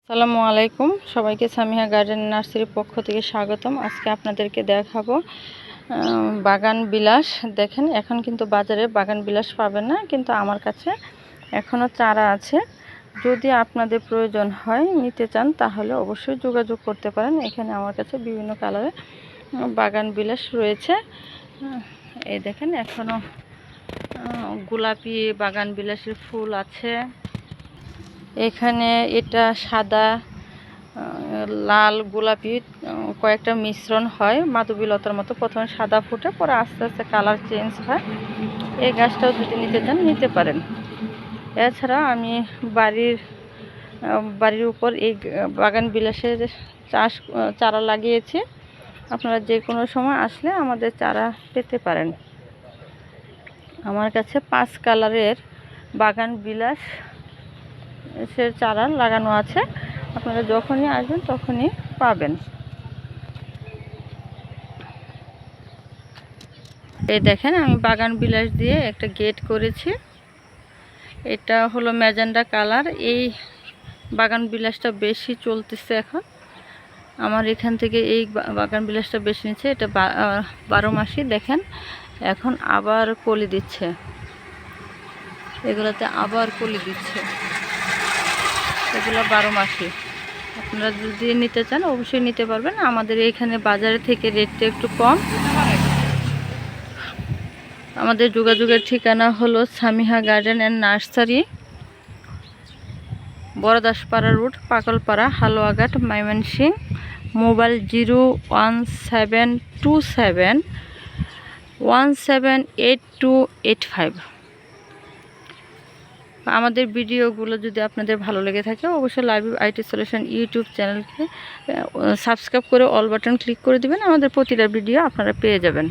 আসসালামু আলাইকুম, সবাইকে সামিহা গার্ডেন নার্সারির পক্ষ থেকে স্বাগতম। আজকে আপনাদেরকে দেখাবো বাগান বিলাস। দেখেন, এখন কিন্তু বাজারে বাগান বিলাস পাবেন না, কিন্তু আমার কাছে এখনও চারা আছে। যদি আপনাদের প্রয়োজন হয়, নিতে চান, তাহলে অবশ্যই যোগাযোগ করতে পারেন। এখানে আমার কাছে বিভিন্ন কালারের বাগান বিলাস রয়েছে। এই দেখেন, এখনও গোলাপি বাগান বিলাসের ফুল আছে। এখানে এটা সাদা, লাল, গোলাপি কয়েকটা মিশ্রণ হয়, মাধবীলতার মতো। প্রথমে সাদা ফুটে, পরে আস্তে আস্তে কালার চেঞ্জ হয়। এই গাছটাও যদি নিতে চান, নিতে পারেন। এছাড়া আমি বাড়ির উপর এই বাগান বিলাসের চারা লাগিয়েছি। আপনারা যে কোনো সময় আসলে আমাদের চারা পেতে পারেন। আমার কাছে 5 কালারের বাগান বিলাস চারা লাগানো আছে। আপনারা যখনই আসবেন তখনই পাবেন। এই দেখেন, আমি বাগান বিলাস দিয়ে একটা গেট করেছি। এটা হলো ম্যাজেন্ডা কালার। এই বাগান বিলাসটা বেশি চলতেছে এখন। আমার এখান থেকে এই বাগান বিলাসটা বেশি নিচ্ছে। এটা 12 মাসই। দেখেন, এখন আবার কলি দিচ্ছে, এগুলোতে আবার কলি দিচ্ছে। এগুলো 12 মাসই। আপনারা যদি নিতে চান অবশ্যই নিতে পারবেন। আমাদের এখানে বাজারে থেকে রেটটা একটু কম। আমাদের যোগাযোগের ঠিকানা হলো Samiha garden and nursery, Baradaspara road, Pagalpara, Haluaghat, Mymensingh. Mobile 01727178285। আমাদের ভিডিওগুলো যদি আপনাদের ভালো লেগে থাকে, অবশ্যই লাইভ আইটি সলিউশন ইউটিউব চ্যানেলকে সাবস্ক্রাইব করে অল বাটন ক্লিক করে দিবেন। আমাদের প্রতিটা ভিডিও আপনারা পেয়ে যাবেন।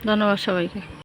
ধন্যবাদ সবাইকে।